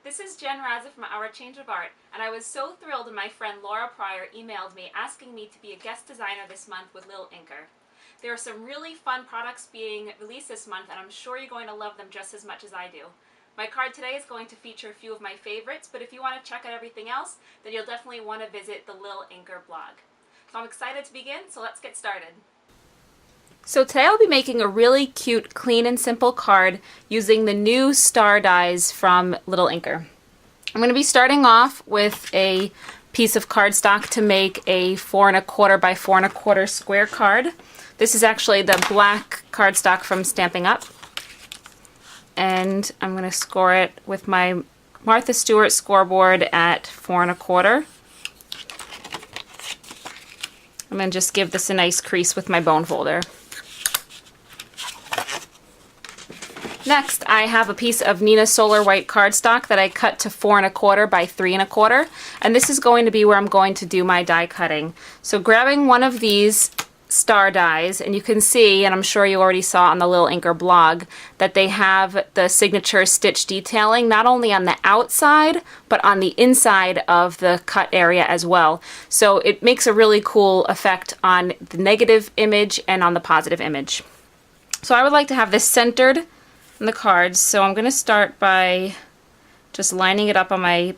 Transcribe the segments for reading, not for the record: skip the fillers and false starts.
This is Jen Raza from Our Change of Art, and I was so thrilled when my friend Laura Pryor emailed me asking me to be a guest designer this month with Lil Inker. There are some really fun products being released this month, and I'm sure you're going to love them just as much as I do. My card today is going to feature a few of my favorites, but if you want to check out everything else, then you'll definitely want to visit the Lil Inker blog. So I'm excited to begin, so let's get started. So today I'll be making a really cute, clean and simple card using the new star dies from Lil Inker. I'm going to be starting off with a piece of cardstock to make a 4 1/4 by 4 1/4 square card. This is actually the black cardstock from Stampin' Up. And I'm going to score it with my Martha Stewart scoreboard at 4 1/4. I'm going to just give this a nice crease with my bone folder. Next, I have a piece of Nina Solar white cardstock that I cut to 4 1/4 by 3 1/4, and this is going to be where I'm going to do my die cutting. So grabbing one of these star dies, and you can see, and I'm sure you already saw on the Lil Inker blog, that they have the signature stitch detailing not only on the outside, but on the inside of the cut area as well. So it makes a really cool effect on the negative image and on the positive image. So I would like to have this centered on the cards, so I'm going to start by just lining it up on my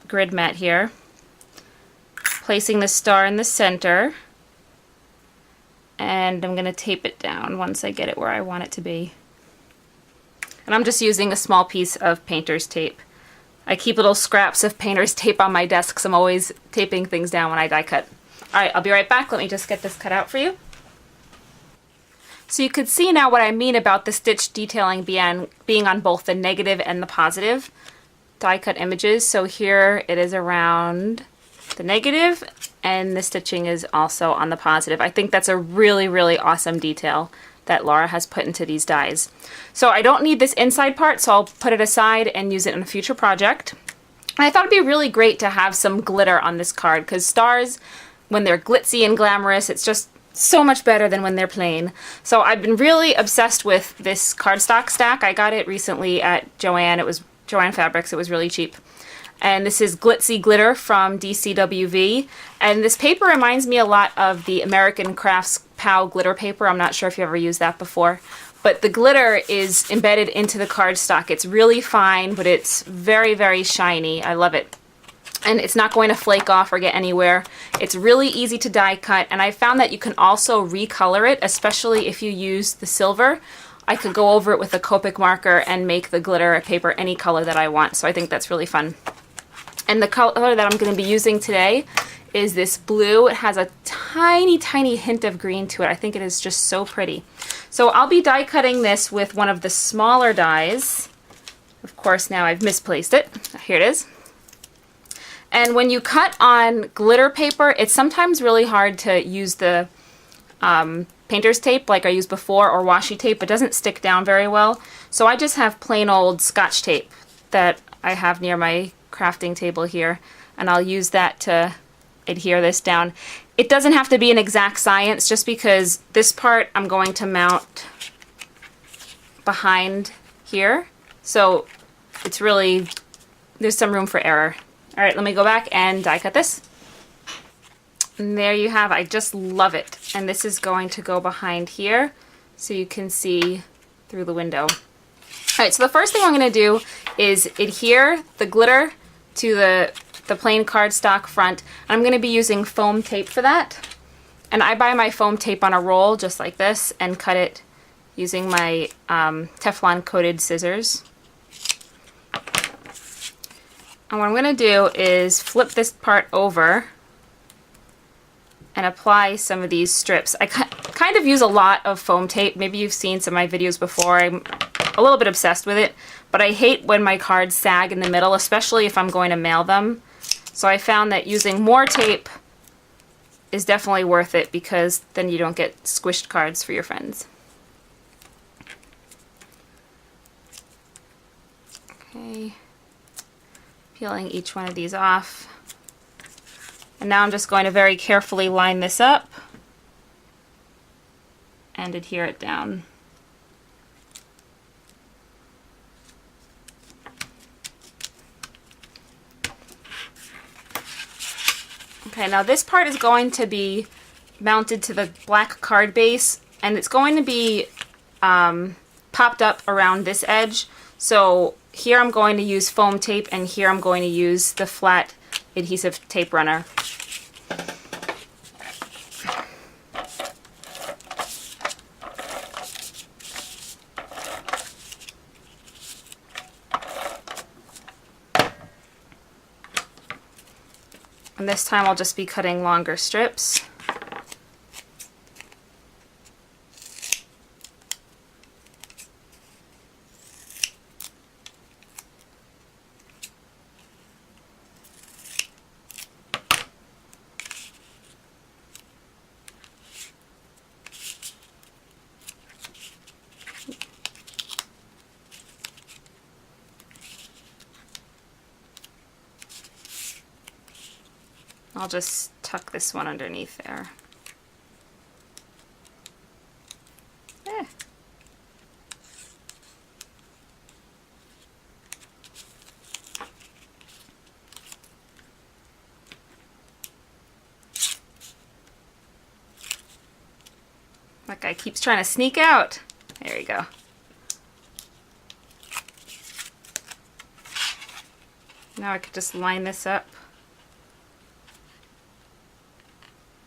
grid mat here, placing the star in the center, and I'm going to tape it down once I get it where I want it to be. And I'm just using a small piece of painter's tape. I keep little scraps of painter's tape on my desk because I'm always taping things down when I die cut. Alright, I'll be right back. Let me just get this cut out for you. So you could see now what I mean about the stitch detailing being on both the negative and the positive die cut images. So here it is around the negative, and the stitching is also on the positive. I think that's a really, really awesome detail that Laura has put into these dies. So I don't need this inside part, so I'll put it aside and use it in a future project. And I thought it'd be really great to have some glitter on this card, because stars, when they're glitzy and glamorous, it's just so much better than when they're plain. So I've been really obsessed with this cardstock stack. I got it recently at Joann. It was Joann Fabrics. It was really cheap. And this is Glitzy Glitter from DCWV. And this paper reminds me a lot of the American Crafts POW glitter paper. I'm not sure if you ever used that before. But the glitter is embedded into the cardstock. It's really fine, but it's very, very shiny. I love it. And it's not going to flake off or get anywhere. It's really easy to die cut, and I found that you can also recolor it, especially if you use the silver. I could go over it with a Copic marker and make the glitter paper any color that I want, so I think that's really fun. And the color that I'm going to be using today is this blue. It has a tiny, tiny hint of green to it. I think it is just so pretty. So I'll be die cutting this with one of the smaller dies. Of course, now I've misplaced it. Here it is. And when you cut on glitter paper, it's sometimes really hard to use the painter's tape like I used before, or washi tape. It doesn't stick down very well. So I just have plain old Scotch tape that I have near my crafting table here, and I'll use that to adhere this down. It doesn't have to be an exact science, just because this part I'm going to mount behind here. So it's really, there's some room for error. Alright, let me go back and die cut this. And there you have, I just love it. And this is going to go behind here so you can see through the window. Alright, so the first thing I'm going to do is adhere the glitter to the plain cardstock front. And I'm going to be using foam tape for that. And I buy my foam tape on a roll just like this and cut it using my Teflon coated scissors. And what I'm going to do is flip this part over and apply some of these strips. I kind of use a lot of foam tape. Maybe you've seen some of my videos before. I'm a little bit obsessed with it, but I hate when my cards sag in the middle, especially if I'm going to mail them. So I found that using more tape is definitely worth it, because then you don't get squished cards for your friends. Okay. Peeling each one of these off. And now I'm just going to very carefully line this up and adhere it down. Okay, now this part is going to be mounted to the black card base, and it's going to be popped up around this edge. So here I'm going to use foam tape, and here I'm going to use the flat adhesive tape runner. And this time I'll just be cutting longer strips. I'll just tuck this one underneath there. That guy keeps trying to sneak out. There you go. Now I could just line this up,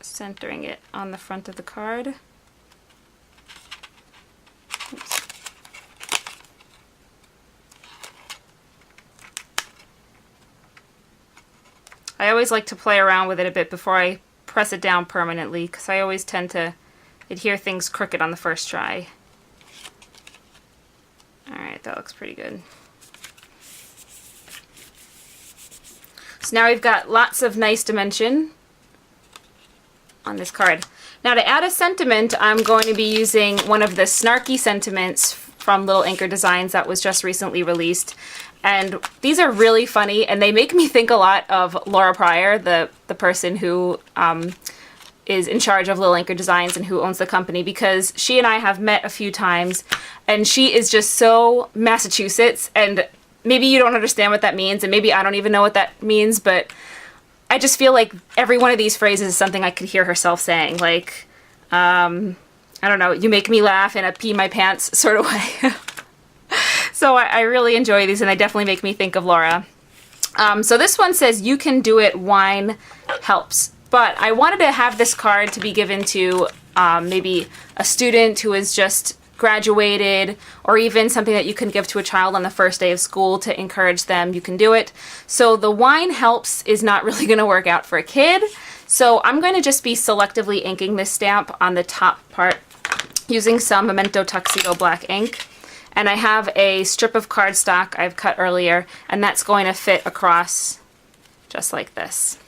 centering it on the front of the card. Oops. I always like to play around with it a bit before I press it down permanently, because I always tend to adhere things crooked on the first try. Alright, that looks pretty good. So now we've got lots of nice dimension on this card. Now to add a sentiment, I'm going to be using one of the snarky sentiments from Lil Inker Designs that was just recently released. And these are really funny, and they make me think a lot of Laura Pryor, the person who is in charge of Lil Inker Designs and who owns the company, because she and I have met a few times, and she is just so Massachusetts, and maybe you don't understand what that means, and maybe I don't even know what that means, but I just feel like every one of these phrases is something I could hear herself saying, like, I don't know, you make me laugh in a pee my pants sort of way. So I really enjoy these, and they definitely make me think of Laura. So this one says, "You can do it, wine helps." But I wanted to have this card to be given to maybe a student who has just graduated, or even something that you can give to a child on the first day of school to encourage them. You can do it. So the wine helps is not really going to work out for a kid. So I'm going to just be selectively inking this stamp on the top part using some Memento Tuxedo black ink. And I have a strip of cardstock I've cut earlier, and that's going to fit across just like this.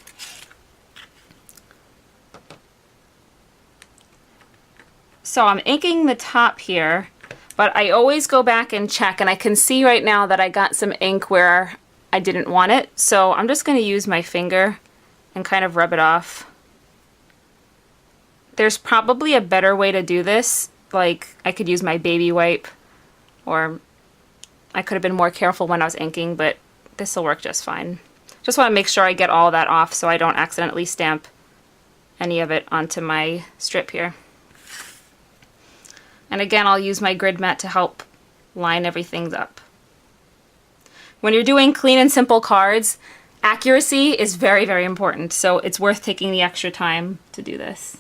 So I'm inking the top here, but I always go back and check, and I can see right now that I got some ink where I didn't want it. So I'm just going to use my finger and kind of rub it off. There's probably a better way to do this. Like, I could use my baby wipe, or I could have been more careful when I was inking, but this will work just fine. Just want to make sure I get all that off so I don't accidentally stamp any of it onto my strip here. And again, I'll use my grid mat to help line everything up. When you're doing clean and simple cards, accuracy is very, very important, so it's worth taking the extra time to do this.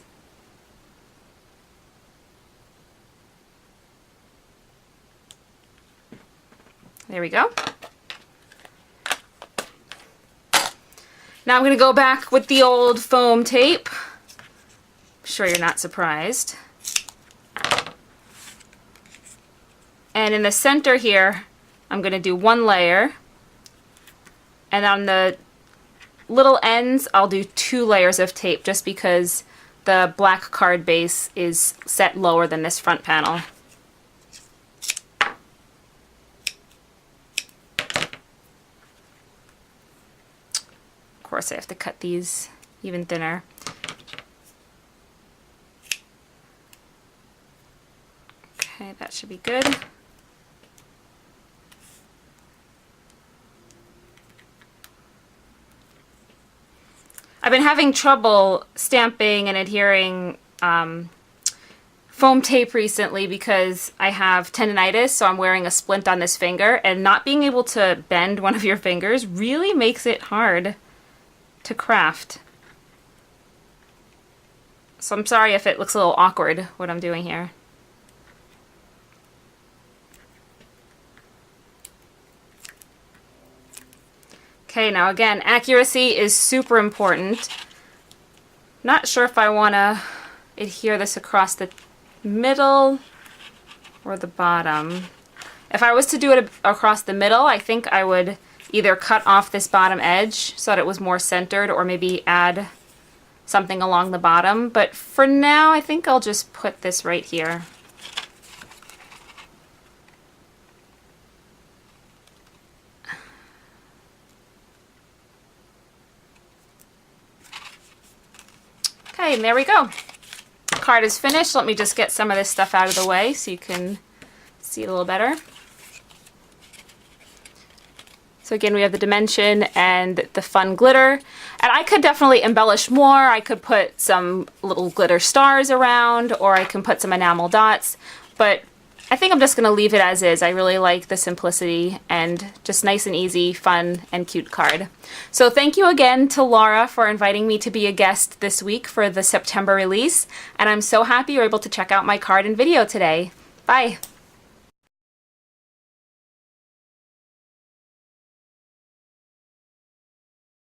There we go. Now I'm going to go back with the old foam tape. I'm sure you're not surprised. And in the center here, I'm going to do one layer. And on the little ends, I'll do 2 layers of tape, just because the black card base is set lower than this front panel. Of course, I have to cut these even thinner. Okay, that should be good. I've been having trouble stamping and adhering foam tape recently because I have tendonitis, so I'm wearing a splint on this finger, and not being able to bend one of your fingers really makes it hard to craft. So I'm sorry if it looks a little awkward what I'm doing here. Okay, now again, accuracy is super important. Not sure if I want to adhere this across the middle or the bottom. If I was to do it across the middle, I think I would either cut off this bottom edge so that it was more centered, or maybe add something along the bottom. But for now, I think I'll just put this right here. Okay, and there we go. Card is finished. Let me just get some of this stuff out of the way so you can see it a little better. So again, we have the dimension and the fun glitter. And I could definitely embellish more. I could put some little glitter stars around, or I can put some enamel dots. But I think I'm just going to leave it as is. I really like the simplicity and just nice and easy, fun, and cute card. So thank you again to Laura for inviting me to be a guest this week for the September release. And I'm so happy you're able to check out my card and video today. Bye!